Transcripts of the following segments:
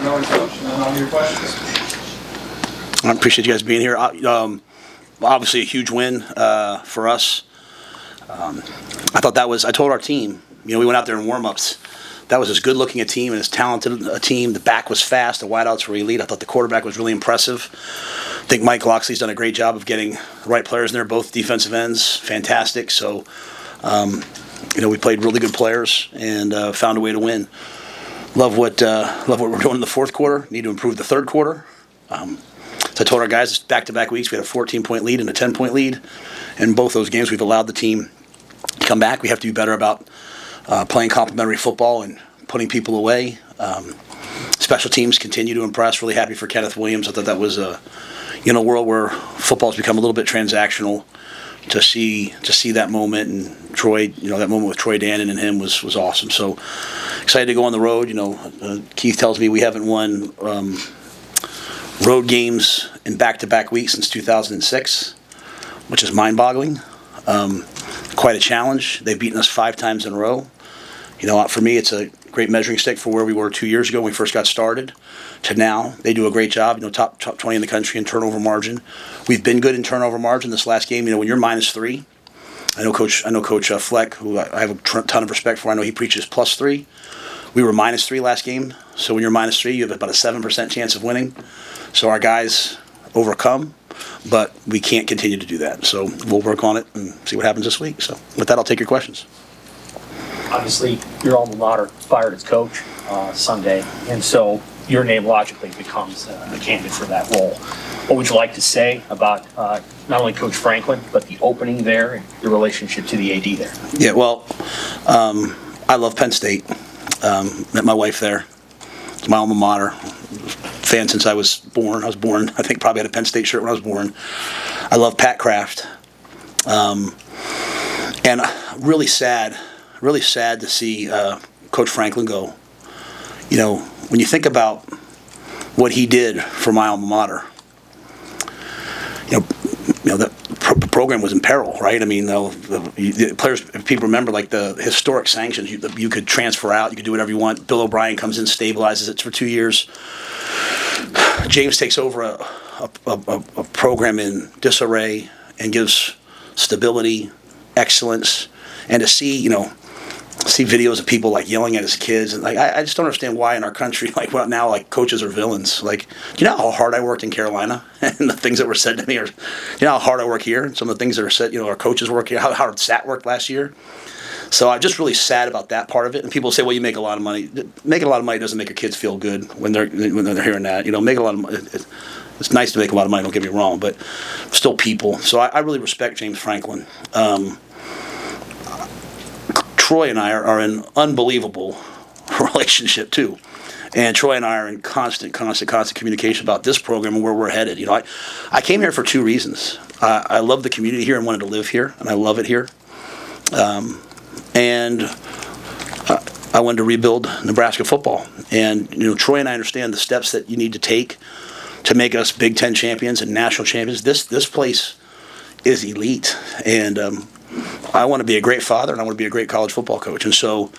Coach, and then on your questions. I appreciate you guys being here. Obviously, a huge win for us. I thought that was. I told our team. We went out there in warm-ups. That was as good-looking a team and as talented a team. The back was fast. The wideouts were elite. I thought the quarterback was really impressive. I think Mike Loxley's done a great job of getting the right players in there. Both defensive ends, fantastic. So, we played really good players and found a way to win. Love what we're doing in the fourth quarter. Need to improve the third quarter. So I told our guys back-to-back weeks we had a 14-point lead and a 10-point lead. In both those games, we've allowed the team to come back. We have to be better about playing complementary football and putting people away. Special teams continue to impress. Really happy for Kenneth Williams. I thought that was a world where football's become a little bit transactional. To see that moment and Troy, that moment with Troy Dannon and him was awesome. So excited to go on the road. Keith tells me we haven't won road games in back-to-back weeks since 2006, which is mind-boggling. Quite a challenge. They've beaten us 5 times in a row. For me, it's a great measuring stick for where we were 2 years ago when we first got started to now. They do a great job, top 20 in the country in turnover margin. We've been good in turnover margin this last game. When you're -3, I know Coach Fleck, who I have a ton of respect for. I know he preaches +3. We were -3 last game. So when you're -3, you have about a 7% chance of winning. So our guys overcome, but we can't continue to do that. So we'll work on it and see what happens this week. So with that, I'll take your questions. Obviously, your alma mater fired its coach Sunday, and so your name logically becomes a candidate for that role. What would you like to say about not only Coach Franklin, but the opening there and your relationship to the AD there? Yeah, well, I love Penn State. Met my wife there. It's my alma mater. Fan since I was born. I think probably had a Penn State shirt when I was born. I love Pat Kraft. And really sad to see Coach Franklin go. When you think about what he did for my alma mater, the program was in peril, right? I mean, the players, if people remember, like the historic sanctions, you could transfer out, you could do whatever you want. Bill O'Brien comes in, stabilizes it for 2 years. James takes over a program in disarray and gives stability, excellence, and to see videos of people like yelling at his kids, and I just don't understand why in our country now coaches are villains. How hard I worked in Carolina and the things that were said to me, or how hard I work here and some of the things that are said. Our coaches work here, how hard Sat worked last year. So I'm just really sad about that part of it. And people say, well, you make a lot of money. Making a lot of money doesn't make your kids feel good when they're hearing that. Make a lot of money. It's nice to make a lot of money. Don't get me wrong, but still people. So I really respect James Franklin. Troy and I are in unbelievable relationship too, and Troy and I are in constant communication about this program and where we're headed. I came here for 2 reasons. I love the community here and wanted to live here, and I love it here. And I wanted to rebuild Nebraska football. And Troy and I understand the steps that you need to take to make us Big Ten champions and national champions. This place is elite, and I want to be a great father, and I want to be a great college football coach. And so,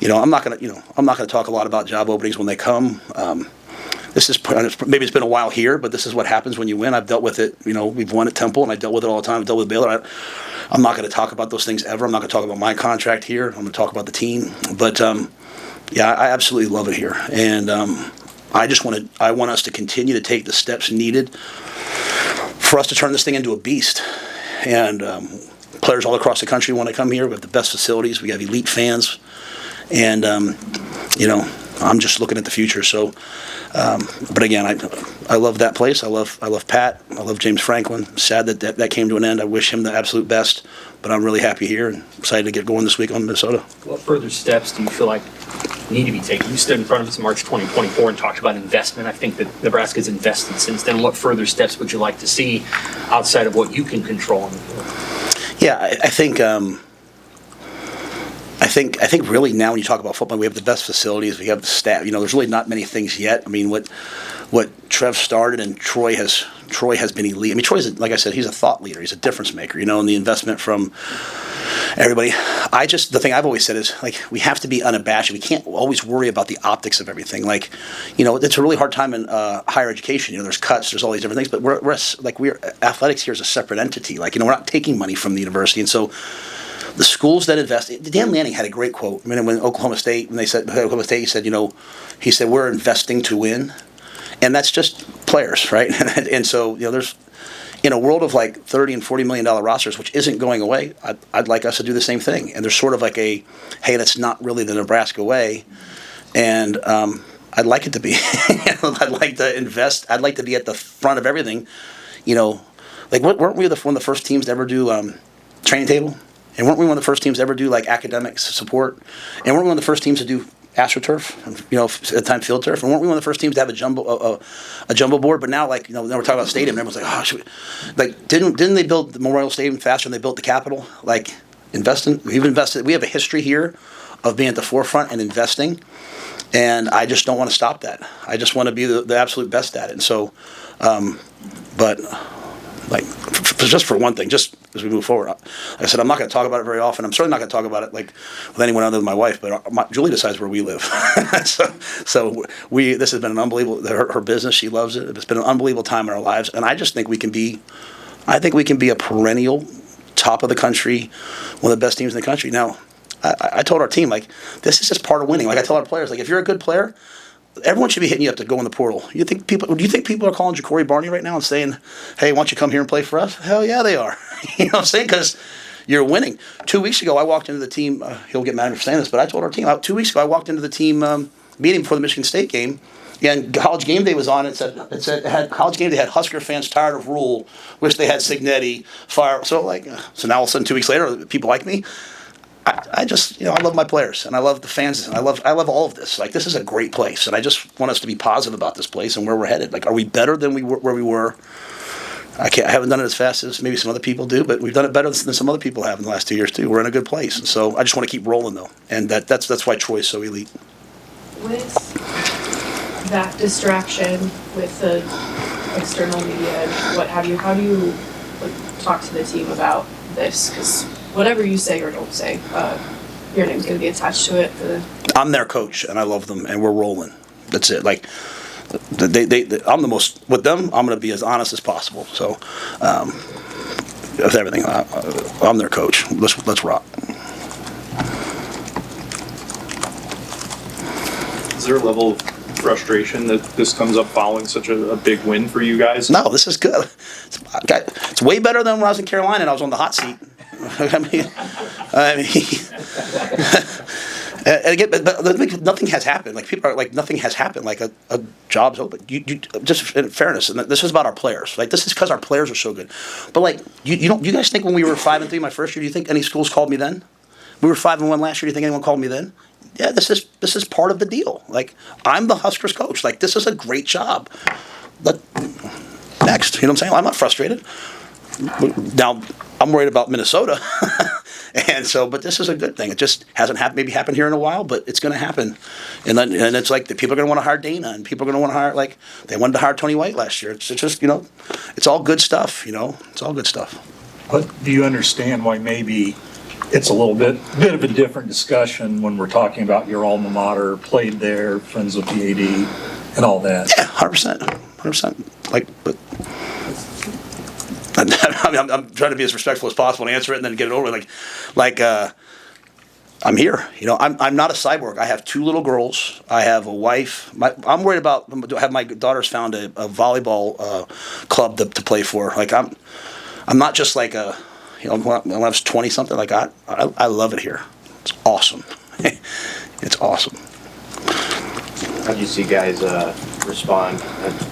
I'm not going to talk a lot about job openings when they come. Maybe it's been a while here, but this is what happens when you win. I've dealt with it. We've won at Temple, and I dealt with it all the time. I've dealt with Baylor. I'm not going to talk about those things ever. I'm not going to talk about my contract here. I'm going to talk about the team. But I absolutely love it here, and I want us to continue to take the steps needed for us to turn this thing into a beast. And players all across the country want to come here. We have the best facilities. We have elite fans, and I'm just looking at the future. So, but again, I love that place. I love Pat. I love James Franklin. Sad that came to an end. I wish him the absolute best, but I'm really happy here and excited to get going this week on Minnesota. What further steps do you feel like need to be taken? You stood in front of us in March 2024 and talked about investment. I think that Nebraska's invested since then. What further steps would you like to see outside of what you can control on the field? Yeah, I think really now when you talk about football, we have the best facilities. We have the staff. There's really not many things yet. I mean, what Trev started and Troy has been elite. I mean, Troy's, like I said, he's a thought leader. He's a difference maker. And the investment from everybody. The thing I've always said is, like, we have to be unabashed. We can't always worry about the optics of everything. Like, it's a really hard time in higher education. There's cuts, there's all these different things, but we're athletics here is a separate entity. Like, we're not taking money from the university, and so the schools that invest. Dan Lanning had a great quote. I mean, when Oklahoma State, he said, he said, we're investing to win, and that's just players, right? And so, there's. In a world of like $30 and $40 million rosters, which isn't going away, I'd like us to do the same thing. And there's sort of like hey, that's not really the Nebraska way. And I'd like it to be. I'd like to invest. I'd like to be at the front of everything. Like weren't we one of the first teams to ever do training table? And weren't we one of the first teams to ever do like academic support? And weren't we one of the first teams to do AstroTurf, at the time Field Turf, and weren't we one of the first teams to have a jumbo board? But now, like, now we're talking about stadium, and everyone's like, didn't they build the Memorial Stadium faster than they built the Capitol? Like, we've invested. We have a history here of being at the forefront and investing, and I just don't want to stop that. I just want to be the absolute best at it. And so, but like, just for one thing, just as we move forward, like I said, I'm not going to talk about it very often. I'm certainly not going to talk about it like with anyone other than my wife. But Julie decides where we live, so this has been an unbelievable. Her business, she loves it. It's been an unbelievable time in our lives, and I just think we can be. I think we can be a perennial top of the country, one of the best teams in the country. Now, I told our team, like, this is just part of winning. Like I tell our players, like, if you're a good player, everyone should be hitting you up to go in the portal. Do you think people are calling Ja'Cory Barney right now and saying, hey, why don't you come here and play for us? Hell yeah, they are. You know what I'm saying? Because you're winning. 2 weeks ago, I walked into the team. He'll get mad at me for saying this, but I told our team, 2 weeks ago, I walked into the team meeting before the Michigan State game, and College Game Day was on. College Game Day had Husker fans tired of Rhule, wish they had Signetti, fire. So now all of a sudden, 2 weeks later, people like me. I just, I love my players, and I love the fans, and I love all of this. Like, this is a great place, and I just want us to be positive about this place and where we're headed. Like, are we better than where we were? I haven't done it as fast as maybe some other people do, but we've done it better than some other people have in the last 2 years too. We're in a good place, and so I just want to keep rolling though, and that's why Troy is so elite. With that distraction with the external media and what have you, how do you talk to the team about this? Because whatever you say or don't say, your name's going to be attached to it. I'm their coach, and I love them, and we're rolling. That's it. Like, I'm the most with them. I'm going to be as honest as possible. So, with everything, I'm their coach. Let's rock. Is there a level of frustration that this comes up following such a big win for you guys? No, this is good. It's way better than when I was in Carolina and I was on the hot seat. I mean, and again, but nothing has happened. Like, people are like, nothing has happened. Like, a job's open. You just in fairness, and this is about our players. Like, this is because our players are so good. But like, you guys think when we were 5-3 my first year, do you think any schools called me then? We were 5-1 last year. Do you think anyone called me then? Yeah, this is part of the deal. Like, I'm the Huskers coach. Like, this is a great job. But next, you know what I'm saying? I'm not frustrated. Now, I'm worried about Minnesota, and so, but this is a good thing. It just hasn't happened here in a while, but it's going to happen. And it's like the people are going to want to hire Dana, and people are going to want to hire, like, they wanted to hire Tony White last year. It's just, it's all good stuff. It's all good stuff. But do you understand why maybe it's a little bit of a different discussion when we're talking about your alma mater, played there, friends with the AD, and all that? Yeah, 100%. Like, but. I'm trying to be as respectful as possible and answer it and then get it over. Like, I'm here. I'm not a cyborg. I have 2 little girls. I have a wife. I'm worried about. Have my daughters found a volleyball club to play for? Like, I'm not just like a. When I was 20 something. Like, I love it here. It's awesome. It's awesome. How do you see guys respond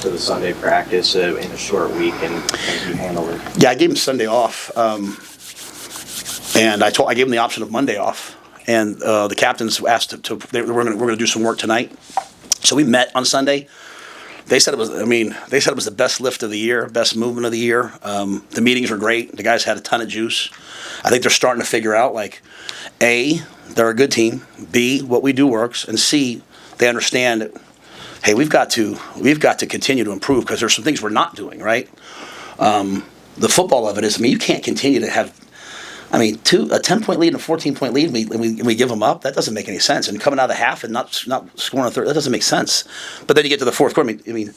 to the Sunday practice in a short week, and how do you handle it? Yeah, I gave them Sunday off, and I gave them the option of Monday off. And the captains asked we're going to do some work tonight. So we met on Sunday. They said it was the best lift of the year, best movement of the year. The meetings were great. The guys had a ton of juice. I think they're starting to figure out, like, A, they're a good team. B, what we do works, and C, they understand that, hey, we've got to continue to improve because there's some things we're not doing right. The football of it is, you can't continue to have I mean, a 10-point lead and a 14-point lead, and we give them up. That doesn't make any sense. And coming out of the half and not scoring a third, that doesn't make sense. But then you get to the fourth quarter. I mean,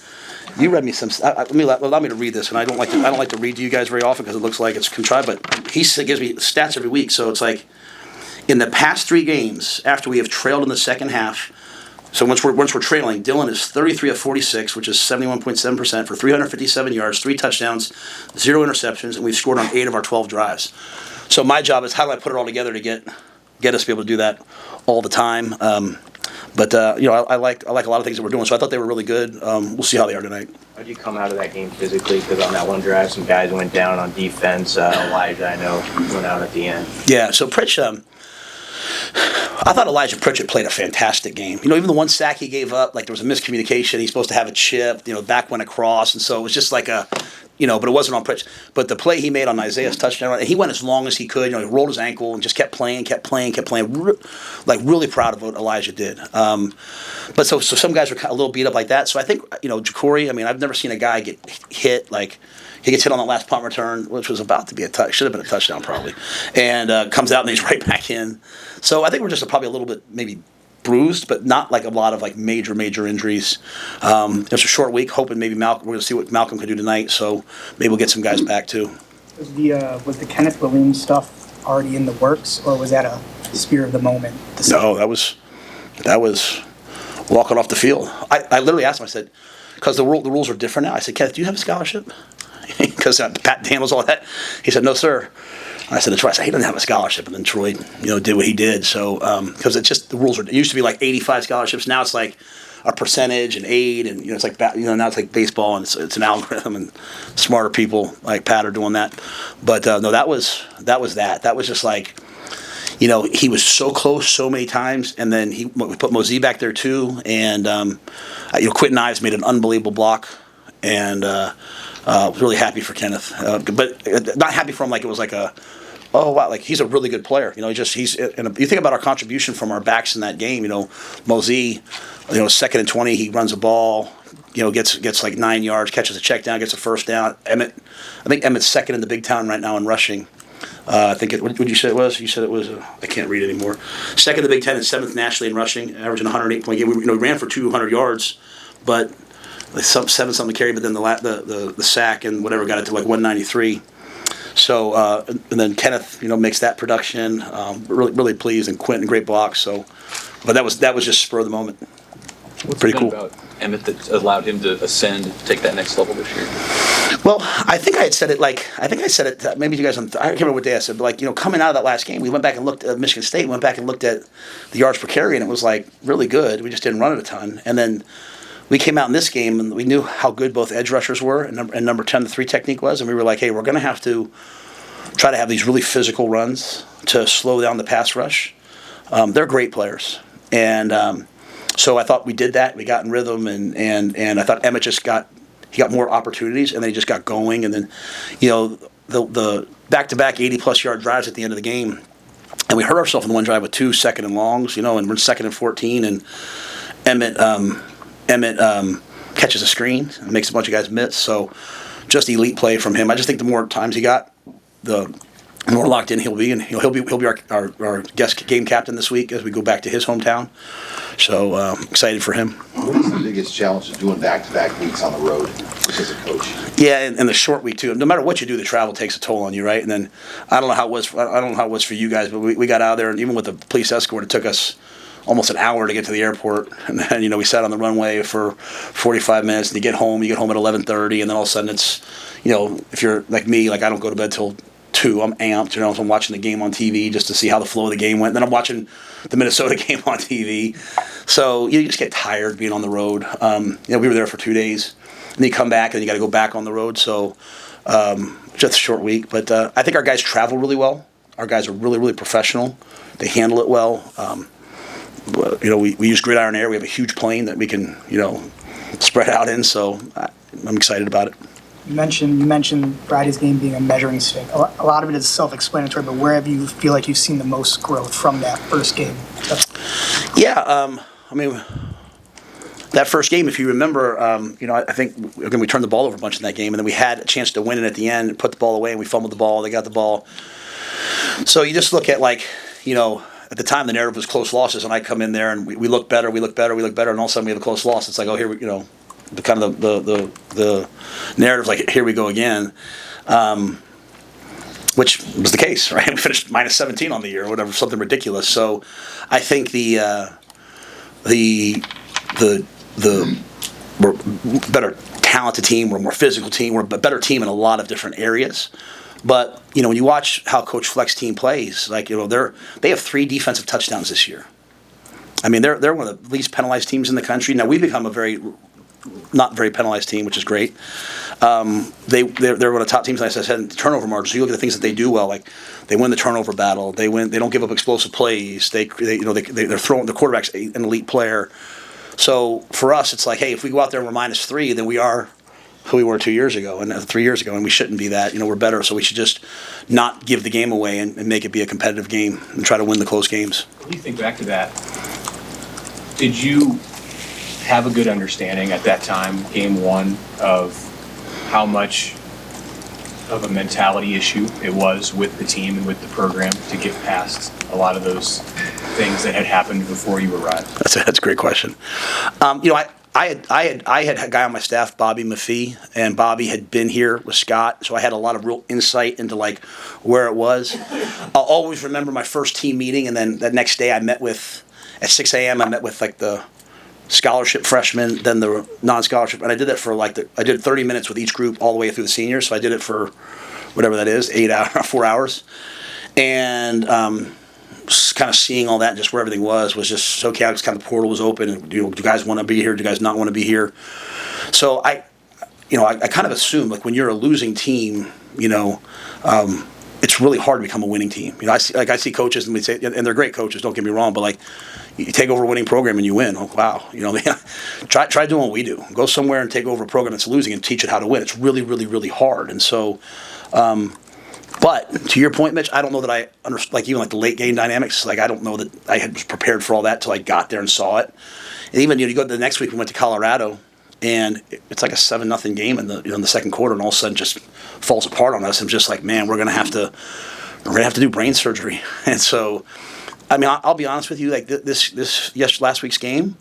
you read me some. Allow me to read this, and I don't like to read to you guys very often because it looks like it's contrived. But he gives me stats every week, so it's like in the past 3 games after we have trailed in the second half. So once we're trailing, Dylan is 33 of 46, which is 71.7% for 357 yards, 3 touchdowns, 0 interceptions, and we've scored on 8 of our 12 drives. So my job is how do I put it all together to get us to be able to do that all the time. But I like a lot of things that we're doing. So I thought they were really good. We'll see how they are tonight. How do you come out of that game physically? Because on that one drive, some guys went down on defense. Elijah, I know, went out at the end. Yeah. So Pritch, I thought Elijah Pritchett played a fantastic game. Even the one sack he gave up, like there was a miscommunication. He's supposed to have it chipped. Back went across, and so it was just like but it wasn't on Pritchett. But the play he made on Isaiah's touchdown, and he went as long as he could. He rolled his ankle and just kept playing. Like really proud of what Elijah did. But so some guys were a little beat up like that. So I think Ja'Cory. I mean, I've never seen a guy get hit like. He gets hit on the last punt return, which was about to be should have been a touchdown probably, and comes out and he's right back in. So I think we're just probably a little bit maybe bruised, but not like a lot of like major injuries. It's a short week, hoping maybe Malcolm. We're going to see what Malcolm can do tonight, so maybe we'll get some guys back too. Was the Kenneth Williams stuff already in the works, or was that a spear of the moment decision? No, that was walking off the field. I literally asked him. I said, because the rules are different now. I said, Kenneth, do you have a scholarship? Because Pat handles all that. He said, no, sir. I said to Troy, he doesn't have a scholarship. And then Troy, did what he did. So, because it's just the rules it used to be like 85 scholarships. Now it's like a percentage and aid, and it's like now it's like baseball, and it's an algorithm, and smarter people like Pat are doing that. But no, that was that. That was just like, he was so close so many times, and then we put Mosey back there too, and Quentin Ives made an unbelievable block, and. Really happy for Kenneth, but not happy for him like it was like oh wow, like he's a really good player. You think about our contribution from our backs in that game. Mosey, 2nd and 20, he runs a ball, gets like 9 yards, catches a check down, gets a first down. I think Emmett's second in the Big Ten right now in rushing. What did you say it was? You said it was. I can't read anymore. Second in the Big Ten and 7th nationally in rushing, averaging 108 point game. We ran for 200 yards, but. 7 something carry, but then the sack and whatever got it to like 193. So and then Kenneth, makes that production. Really pleased, and Quentin great blocks. So, but that was just spur of the moment. What's pretty cool about Emmett that allowed him to ascend, take that next level this year? Well, I think I had said it. Maybe you guys. I can't remember what day I said, but coming out of that last game, we went back and looked at Michigan State. Went back and looked at the yards per carry, and it was like really good. We just didn't run it a ton, and then. We came out in this game and we knew how good both edge rushers were and number 10, the 3 technique was, and we were like, hey, we're going to have to try to have these really physical runs to slow down the pass rush. They're great players, and so I thought we did that. We got in rhythm, and I thought Emmett got more opportunities, and then he just got going, and then the back-to-back 80-plus yard drives at the end of the game, and we hurt ourselves in the one drive with 2 second and longs, and we're 2nd and 14, and Emmett catches a screen and makes a bunch of guys miss. So just elite play from him. I just think the more times he got, the more locked in he'll be, and he'll be our guest game captain this week as we go back to his hometown. So excited for him. What is the biggest challenge of doing back-to-back weeks on the road as a coach? Yeah, and the short week too. No matter what you do, the travel takes a toll on you, right? And then I don't know how it was for you guys, but we got out of there, and even with the police escort, it took us almost an hour to get to the airport, and then we sat on the runway for 45 minutes. And you get home at 11:30, and then all of a sudden it's, if you're like me, like I don't go to bed till 2. I'm amped, so I'm watching the game on TV just to see how the flow of the game went. And then I'm watching the Minnesota game on TV, so you just get tired being on the road. We were there for 2 days, and then you come back and you got to go back on the road. So just a short week, but I think our guys travel really well. Our guys are really professional. They handle it well. We use Gridiron Air. We have a huge plane that we can, spread out in. So I'm excited about it. You mentioned Friday's game being a measuring stick. A lot of it is self-explanatory, but where have you feel like you've seen the most growth from that first game? That first game, if you remember, I think again we turned the ball over a bunch in that game, and then we had a chance to win it at the end and put the ball away, and we fumbled the ball. They got the ball. So you just look at at the time the narrative was close losses, and I come in there and we look better, and all of a sudden we have a close loss. It's like, oh, here we, the kind of the narrative, like, here we go again, which was the case, right? We finished minus 17 on the year or whatever, something ridiculous. So I think we're a better talented team, we're a more physical team, we're a better team in a lot of different areas. But when you watch how Coach Fleck's team plays, they have 3 defensive touchdowns this year. I mean, they're one of the least penalized teams in the country. Now we've become a not very penalized team, which is great. They're one of the top teams, as I said, in turnover margins. So you look at the things that they do well, like they win the turnover battle. They don't give up explosive plays. They're throwing the quarterback's an elite player. So for us, it's like, hey, if we go out there and we're minus 3, then we are who we were 2 years ago and 3 years ago, and we shouldn't be that. We're better, so we should just not give the game away and make it be a competitive game and try to win the close games. When you think back to that, did you have a good understanding at that time, game 1, of how much of a mentality issue it was with the team and with the program to get past a lot of those things that had happened before you arrived? That's a great question. I had a guy on my staff, Bobby Maffei, and Bobby had been here with Scott, so I had a lot of real insight into where it was. I'll always remember my first team meeting, and then the next day at 6 a.m. I met with the scholarship freshmen, then the non-scholarship, and I did that for I did 30 minutes with each group all the way through the seniors, so I did it for whatever that is, 4 hours, and kind of seeing all that, just where everything was just so chaotic. Kind of the portal was open, and do you guys want to be here? Do you guys not want to be here? So I kind of assume when you're a losing team, it's really hard to become a winning team. I see coaches and we say, and they're great coaches. Don't get me wrong, but you take over a winning program and you win. Oh wow, try doing what we do. Go somewhere and take over a program that's losing and teach it how to win. It's really, really, really hard. And so. But to your point, Mitch, I don't know that I understand, even the late game dynamics. I don't know that I was prepared for all that till I got there and saw it. And even you go to the next week, we went to Colorado, and it's like a 7-0 game in the second quarter, and all of a sudden just falls apart on us. I'm just like, man, we're gonna have to do brain surgery. And so, I mean, I'll be honest with you, last week's game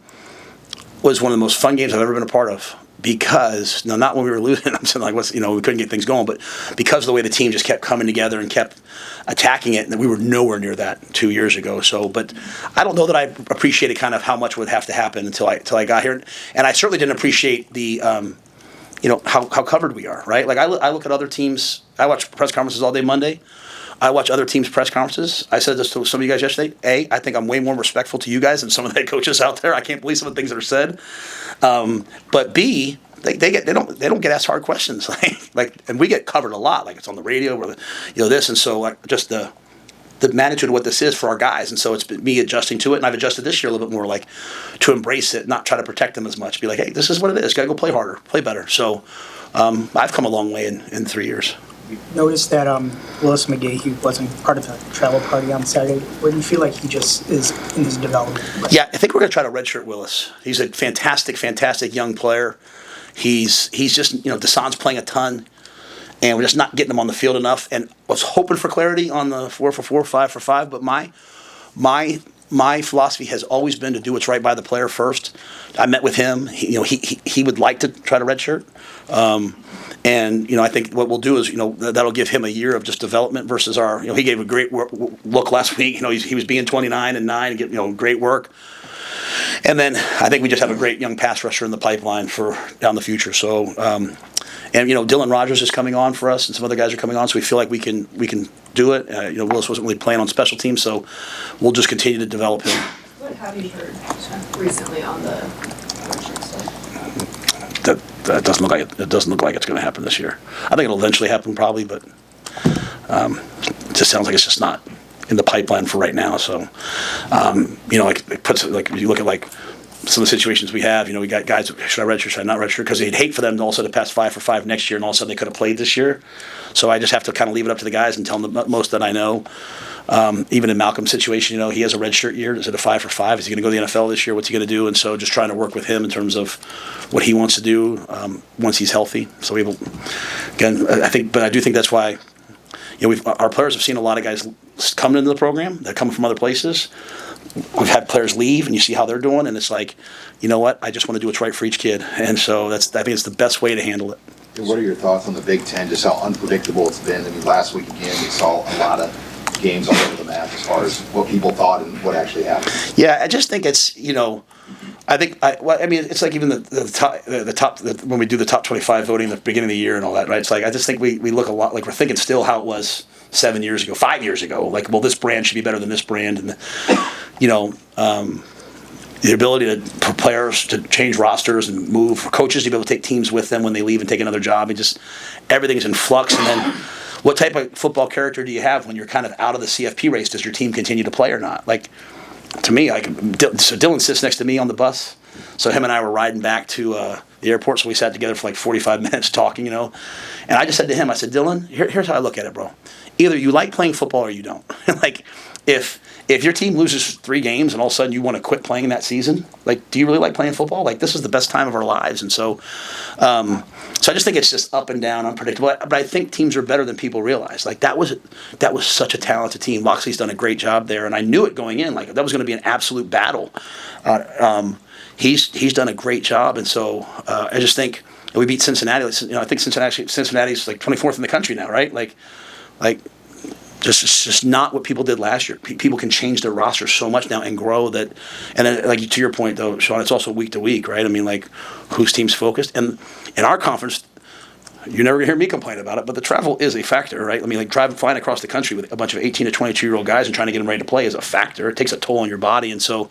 was one of the most fun games I've ever been a part of. Because not when we were losing, I'm saying we couldn't get things going, but because of the way the team just kept coming together and kept attacking it, and we were nowhere near that 2 years ago. So, but I don't know that I appreciated kind of how much would have to happen until I got here, and I certainly didn't appreciate the how covered we are, right? I look at other teams. I watch press conferences all day Monday. I watch other teams' press conferences. I said this to some of you guys yesterday. A, I think I'm way more respectful to you guys than some of the head coaches out there. I can't believe some of the things that are said. But B, they don't get asked hard questions and we get covered a lot. It's on the radio or this, and so just the magnitude of what this is for our guys, and so it's been me adjusting to it, and I've adjusted this year a little bit more to embrace it, not try to protect them as much. Be like, hey, this is what it is. Got to go play harder, play better. So I've come a long way in 3 years. Noticed that Willis McGahee wasn't part of the travel party on Saturday. Where do you feel like he just is in his development? Yeah, I think we're going to try to redshirt Willis. He's a fantastic, fantastic young player. He's just, Desan's playing a ton, and we're just not getting him on the field enough. And I was hoping for clarity on the 4-for-4, 5-for-5, but my philosophy has always been to do what's right by the player first. I met with him. He would like to try to redshirt. And, I think what we'll do is, that'll give him a year of just development versus he gave a great look last week. He was being 29 and 9 and get, great work. And then I think we just have a great young pass rusher in the pipeline for down the future. So, Dylan Rogers is coming on for us, and some other guys are coming on, so we feel like we can do it. Willis wasn't really playing on special teams, so we'll just continue to develop him. What have you heard recently on the redshirt stuff? That doesn't look like it doesn't look like it's going to happen this year. I think it'll eventually happen probably, but it just sounds like it's just not in the pipeline for right now. So, it puts you look at some of the situations we have. We got guys. Should I redshirt? Should I not redshirt? Because they'd hate for them to also to pass 5-for-5 next year, and all of a sudden they could have played this year. So I just have to kind of leave it up to the guys and tell them the most that I know. Even in Malcolm's situation, he has a redshirt year. Is it a 5-for-5? Is he going to go to the NFL this year? What's he going to do? And so just trying to work with him in terms of what he wants to do once he's healthy. So I do think that's why, our players have seen a lot of guys coming into the program that come from other places. We've had players leave, and you see how they're doing, and it's like, you know what? I just want to do what's right for each kid, and so I think it's the best way to handle it. And what are your thoughts on the Big Ten, just how unpredictable it's been? I mean, last week again, we saw a lot of games all over the map as far as what people thought and what actually happened. Yeah, I just think it's, it's like even the top when we do the top 25 voting at the beginning of the year and all that, right? It's like I just think we look a lot like we're thinking still how it was 7 years ago, 5 years ago. Like, well, this brand should be better than this brand, and the ability for players to change rosters and move, for coaches to be able to take teams with them when they leave and take another job, and just everything's in flux. And then, what type of football character do you have when you're kind of out of the CFP race? Does your team continue to play or not? Like, to me, so Dylan sits next to me on the bus. So him and I were riding back to the airport, so we sat together for like 45 minutes talking, And I just said to him, I said, Dylan, here's how I look at it, bro. Either you like playing football or you don't. Like, if your team loses 3 games and all of a sudden you want to quit playing that season, like, do you really like playing football? Like, this is the best time of our lives. And so I just think it's just up and down, unpredictable. But I think teams are better than people realize. Like, that was such a talented team. Loxley's done a great job there, and I knew it going in. Like, that was going to be an absolute battle. He's done a great job, and so I just think we beat Cincinnati. I think Cincinnati's like 24th in the country now, right? Like. It's just not what people did last year. People can change their roster so much now and grow that. And then, like, to your point, though, Sean, it's also week to week, right? I mean, like, whose team's focused? And in our conference, you're never going to hear me complain about it, but the travel is a factor, right? I mean, like, flying across the country with a bunch of 18 to 22-year-old guys and trying to get them ready to play is a factor. It takes a toll on your body. And so,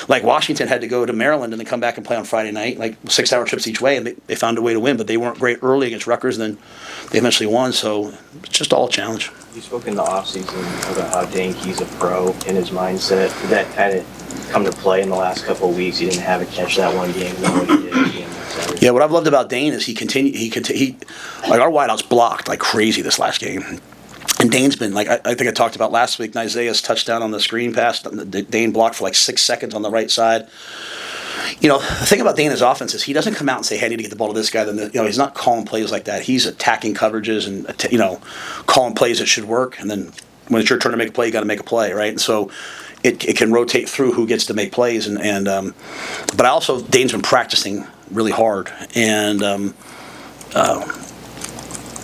like, Washington had to go to Maryland and then come back and play on Friday night, like 6-hour trips each way, and they found a way to win, but they weren't great early against Rutgers, and then they eventually won. So it's just all a challenge. You spoke in the offseason about how Dane Key's a pro in his mindset. Did that kind of come to play in the last couple of weeks? He didn't have a catch that one game, and then what he did again. Yeah, what I've loved about Dane is he like, our wideouts blocked like crazy this last game. And Dane's been, like, I think I talked about last week, Isaiah's touchdown on the screen pass. Dane blocked for like 6 seconds on the right side. The thing about Dane's offense is he doesn't come out and say, hey, I need to get the ball to this guy. Then he's not calling plays like that. He's attacking coverages and, calling plays that should work. And then when it's your turn to make a play, you got to make a play, right? And so it can rotate through who gets to make plays. But also, Dane's been practicing really hard. And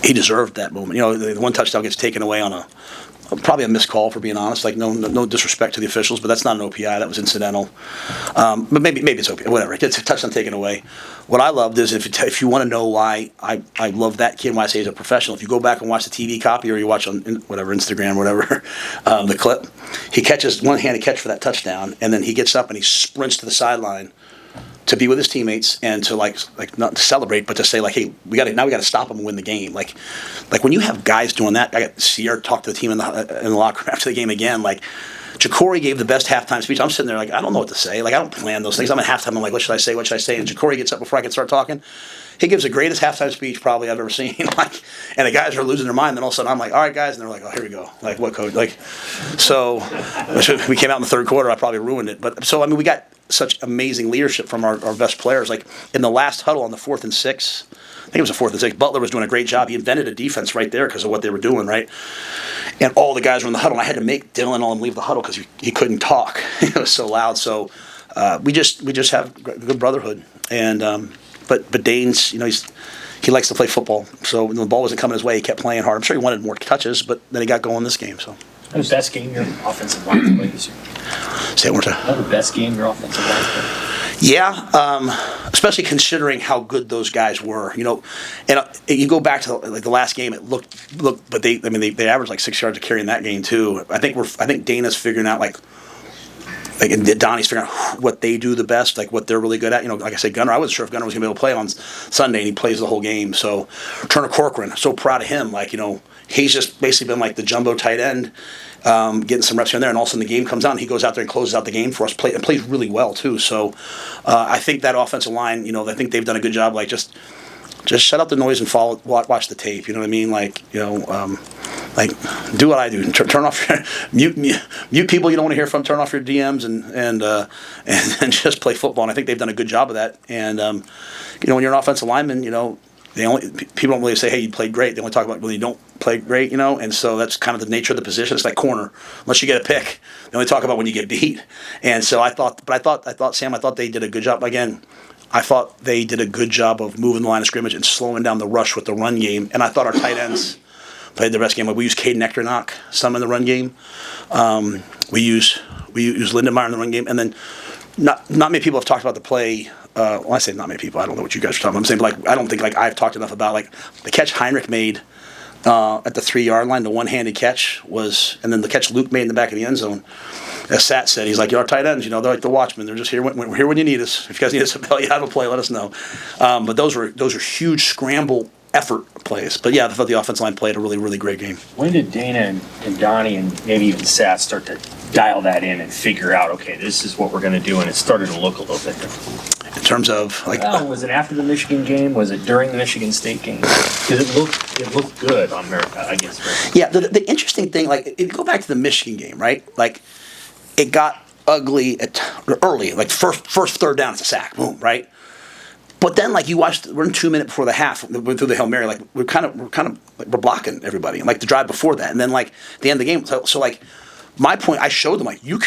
he deserved that moment. The one touchdown gets taken away on probably a missed call, for being honest. Like, no disrespect to the officials, but that's not an OPI. That was incidental. But maybe it's OPI. Whatever. It's a touchdown taken away. What I loved is if you want to know why I love that kid, why I say he's a professional, if you go back and watch the TV copy or you watch on Instagram, whatever, the clip, he catches one-handed catch for that touchdown, and then he gets up and he sprints to the sideline to be with his teammates and to like not to celebrate, but to say, like, hey, we got to stop him and win the game. Like when you have guys doing that, I got Sierra talk to the team in the locker room after the game again. Like, Ja'Cory gave the best halftime speech. I'm sitting there like, I don't know what to say. Like, I don't plan those things. I'm at halftime. I'm like, what should I say? What should I say? And Ja'Cory gets up before I can start talking. He gives the greatest halftime speech probably I've ever seen. And the guys are losing their mind. Then all of a sudden I'm like, all right, guys. And they're like, oh, here we go. Like, what, coach? Like, so we came out in the third quarter. I probably ruined it. But so, I mean, we got such amazing leadership from our best players. Like, in the last huddle on the 4th and 6, I think it was a 4th and 6, Butler was doing a great job. He invented a defense right there because of what they were doing, right? And all the guys were in the huddle. And I had to make Dylan and all them leave the huddle because he couldn't talk. It was so loud. So we just have good brotherhood. And but Dane's, he likes to play football. So when the ball wasn't coming his way, he kept playing hard. I'm sure he wanted more touches, but then he got going this game. So the best game your offensive line played this year. Say it one more time. The best game your offensive line played. Yeah, especially considering how good those guys were. And you go back to the last game. It looked, but they averaged like 6 yards of carry in that game too. I think Dana's figuring out and Donnie's figuring out what they do the best, like what they're really good at. Like I said, Gunnar, I wasn't sure if Gunnar was going to be able to play on Sunday, and he plays the whole game. So Turner Corcoran, so proud of him. He's just basically been like the jumbo tight end, getting some reps here and there, and all of a sudden the game comes out, and he goes out there and closes out the game for us, and plays really well too. So I think that offensive line, I think they've done a good job. Like, just shut out the noise and watch the tape. You know what I mean? Like, do what I do. Turn off your mute people you don't want to hear from. Turn off your DMs and just play football. And I think they've done a good job of that. And when you're an offensive lineman, people don't really say, hey, you played great. They only talk about when you don't play great, and so that's kind of the nature of the position. It's like corner. Unless you get a pick, they only talk about when you get beat. And so I thought, Sam, I thought they did a good job. Again, I thought they did a good job of moving the line of scrimmage and slowing down the rush with the run game. And I thought our tight ends played their best game. We used Caden Echternock some in the run game. We used Lindenmeyer in the run game. And then not many people have talked about the play. Well, I say not many people. I don't know what you guys are talking about. I'm saying, I don't think I've talked enough about the catch Heinrich made at the 3-yard line. The one-handed catch was, and then the catch Luke made in the back of the end zone. As Sat said, he's like, our tight ends, they're like the watchmen. They're just here when, we're here when you need us. If you guys need us to bail you out of a play, let us know. But those are huge scramble effort plays. But yeah, I thought the offensive line played a really, really great game. When did Dana and Donnie and maybe even Sat start to dial that in and figure out, okay, this is what we're going to do, and it started to look a little bit different? In terms of was it after the Michigan game? Was it during the Michigan State game? Because it looked good on America against America. Yeah, the interesting thing, if you go back to the Michigan game, right? It got ugly early, first third down, it's a sack, boom, right? But then, you watched, we're in 2 minutes before the half, we're through the Hail Mary, we're blocking everybody, and the drive before that, and then at the end of the game, so my point, I showed them you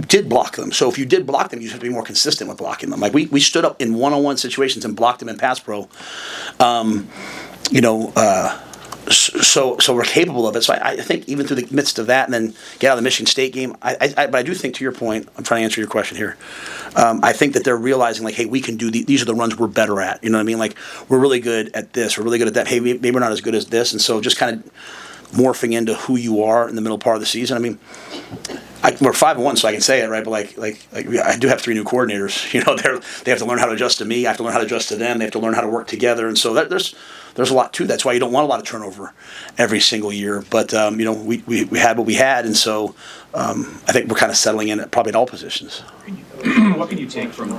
did block them. So if you did block them, you have to be more consistent with blocking them. We stood up in one-on-one situations and blocked them in pass pro. So we're capable of it. So I think even through the midst of that, and then get out of the Michigan State game, but I do think, to your point, I'm trying to answer your question here. I think that they're realizing hey, we can do these are the runs we're better at. You know what I mean? We're really good at this. We're really good at that. Hey, maybe we're not as good as this. And so just kind of morphing into who you are in the middle part of the season. I mean, we're 5-1, so I can say it, right? But I do have 3 new coordinators. They have to learn how to adjust to me. I have to learn how to adjust to them. They have to learn how to work together. And so there's a lot to that. That's why you don't want a lot of turnover every single year. But we had what we had, and so I think we're kind of settling in probably at all positions. What can you take from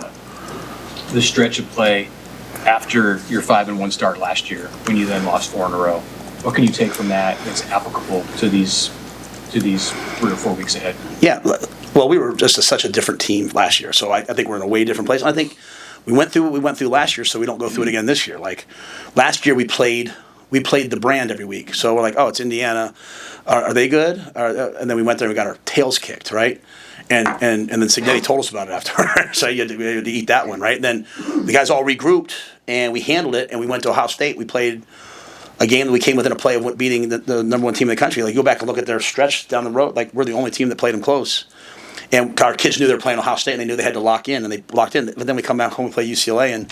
the stretch of play after your 5-1 start last year, when you then lost 4 in a row? What can you take from that that's applicable to these 3 or 4 weeks ahead? Yeah, well, we were just such a different team last year, so I think we're in a way different place. And I think we went through what we went through last year, so we don't go through it again this year. Last year, we played the brand every week, so we're it's Indiana. Are they good? And then we went there and we got our tails kicked, right? And then Signetti told us about it after, so we had to eat that one, right? And then the guys all regrouped and we handled it, and we went to Ohio State. We played a game that we came within a play of beating the number 1 team in the country. Go back and look at their stretch down the road. We're the only team that played them close. And our kids knew they were playing Ohio State, and they knew they had to lock in, and they locked in. But then we come back home and play UCLA, and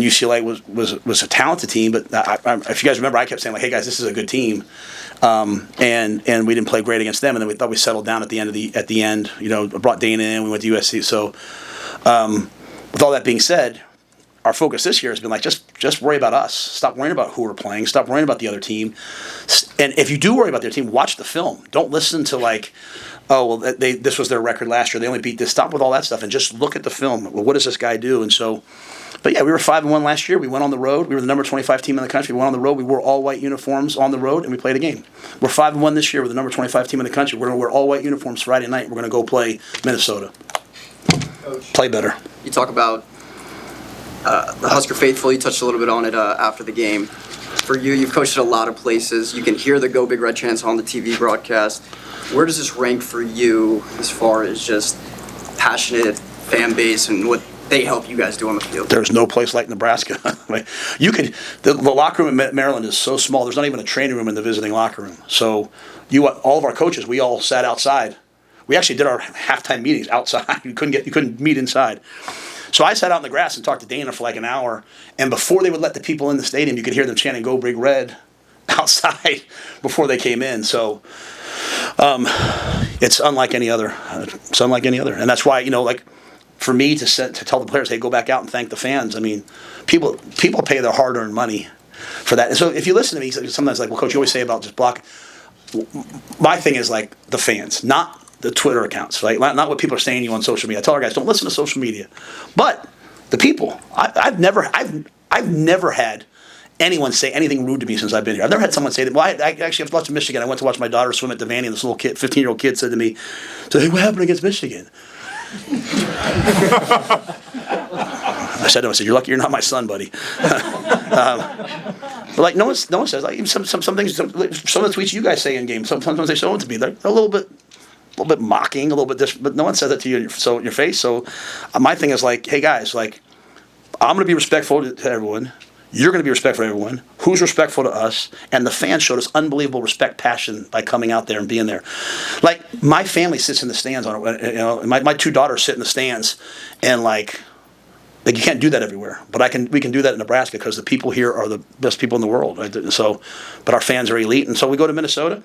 UCLA was a talented team. But if you guys remember, I kept saying hey guys, this is a good team, and we didn't play great against them. And then we thought we settled down at the end. Brought Dana in, we went to USC. So with all that being said, our focus this year has been just worry about us. Stop worrying about who we're playing. Stop worrying about the other team. And if you do worry about their team, watch the film. Don't listen to this was their record last year. They only beat this. Stop with all that stuff and just look at the film. Well, what does this guy do? And so, but yeah, we were 5-1 last year. We went on the road. We were the number 25 team in the country. We went on the road. We wore all white uniforms on the road, and we played a game. We're 5-1 this year. We're the number 25 team in the country. We're going to wear all white uniforms Friday night. We're going to go play Minnesota. Coach, play better. You talk about the Husker faithful. You touched a little bit on it after the game. For you, you've coached at a lot of places. You can hear the Go Big Red chants on the TV broadcast. Where does this rank for you as far as just passionate fan base and what they help you guys do on the field? There's no place like Nebraska. The locker room in Maryland is so small. There's not even a training room in the visiting locker room. So all of our coaches, we all sat outside. We actually did our halftime meetings outside. You couldn't meet inside. So I sat out in the grass and talked to Dana for an hour. And before they would let the people in the stadium, you could hear them chanting "Go Big Red" outside before they came in. So it's unlike any other. It's unlike any other, and that's why for me to tell the players, "Hey, go back out and thank the fans." I mean, people pay their hard-earned money for that. And so if you listen to me, sometimes well, Coach, you always say about just block. My thing is the fans, not the Twitter accounts, right? Not what people are saying to you on social media. I tell our guys, don't listen to social media, but the people. I've never had anyone say anything rude to me since I've been here. I've never had someone say that. Well, I actually have watched Michigan. I went to watch my daughter swim at Devaney, and this little kid, 15-year-old kid, said to me, "Hey, what happened against Michigan?" I said to him, "You're lucky you're not my son, buddy." But like no one says, like even some things, some of the tweets you guys say in games, sometimes they show them to me. They're a little bit mocking, a little bit but no one says it to you in your face. So my thing is like, hey guys, like I'm going to be respectful to everyone. You're going to be respectful to everyone. Who's respectful to us? And the fans showed us unbelievable respect, passion by coming out there and being there. Like my family sits in the stands my two daughters sit in the stands, and like you can't do that everywhere. But we can do that in Nebraska because the people here are the best people in the world. Right? So, but our fans are elite, and so we go to Minnesota.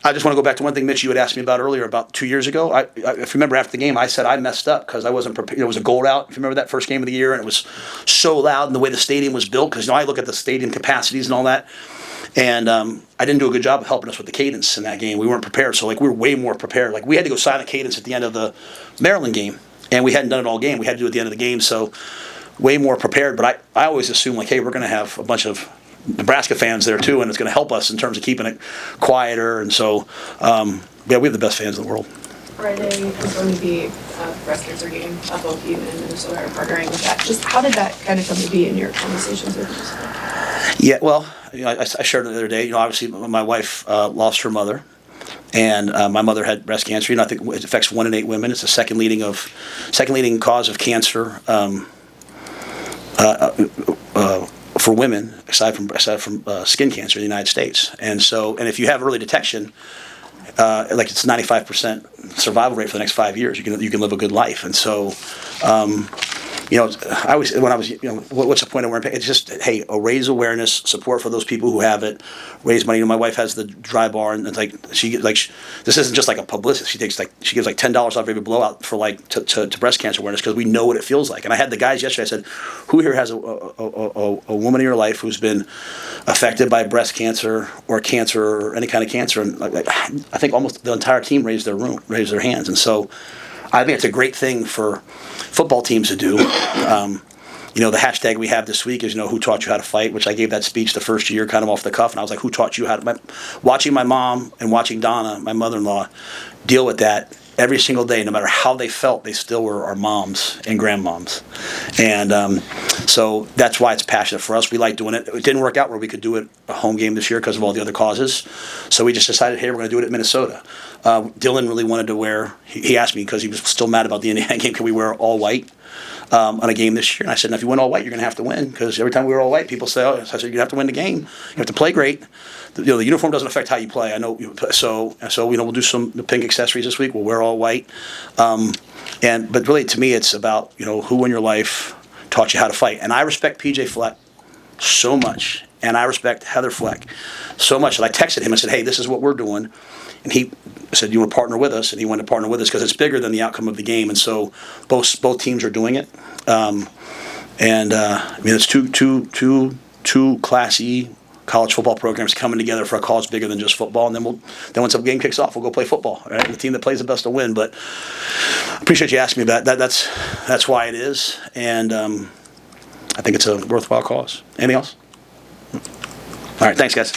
I just want to go back to one thing, Mitch, you had asked me about earlier, about 2 years ago. If you remember after the game, I said I messed up because I wasn't prepared. It was a gold out, if you remember that first game of the year, and it was so loud and the way the stadium was built, because I look at the stadium capacities and all that, and I didn't do a good job of helping us with the cadence in that game. We weren't prepared, so like we were way more prepared. Like we had to go silent cadence at the end of the Maryland game, and we hadn't done it all game. We had to do it at the end of the game, so way more prepared. But I always assume like, hey, we're going to have a bunch of Nebraska fans there too, and it's going to help us in terms of keeping it quieter. And so, we have the best fans in the world. Friday is going to be a breast cancer game. Both you and Minnesota are partnering with that. Just how did that kind of come to be in your conversations with us? Yeah, well, I shared it the other day. Obviously, my wife lost her mother, and my mother had breast cancer. I think it affects 1 in 8 women. It's the second leading cause of cancer. For women, aside from skin cancer in the United States. And if you have early detection, like it's 95% survival rate for the next 5 years, you can live a good life. And so, I always, when I was, what's the point of wearing? It's just, hey, raise awareness, support for those people who have it, raise money. My wife has the dry bar, and it's like this isn't just like a publicist. She gives like $10 off every blowout for to breast cancer awareness, because we know what it feels like. And I had the guys yesterday. I said, who here has a woman in your life who's been affected by breast cancer or any kind of cancer? And I think almost the entire team raised their hands. And so I think it's a great thing for football teams to do. The hashtag we have this week is, who taught you how to fight, which I gave that speech the first year kind of off the cuff. And I was like, who taught you how to, watching my mom and watching Donna, my mother-in-law, deal with that every single day, no matter how they felt, they still were our moms and grandmoms. And so that's why it's passionate for us. We like doing it. It didn't work out where we could do it a home game this year because of all the other causes. So we just decided, hey, we're going to do it at Minnesota. Dylan really wanted to wear, he asked me because he was still mad about the Indiana game, can we wear all white on a game this year? And I said, if you win all white, you're going to have to win, because every time we wear all white, people say, oh, so I said, you have to win the game. You have to play great. The uniform doesn't affect how you play. I know. So we'll do some pink accessories this week. We'll wear all white. But really, to me, it's about who in your life taught you how to fight. And I respect PJ Fleck so much, and I respect Heather Fleck so much that I texted him and said, hey, this is what we're doing. And he said, you want to partner with us? And he wanted to partner with us because it's bigger than the outcome of the game. And so both teams are doing it. It's two classy college football programs coming together for a cause bigger than just football. And then once the game kicks off, we'll go play football. Right? The team that plays the best will win. But I appreciate you asking me about that. That's why it is. And I think it's a worthwhile cause. Anything else? All right. Thanks, guys.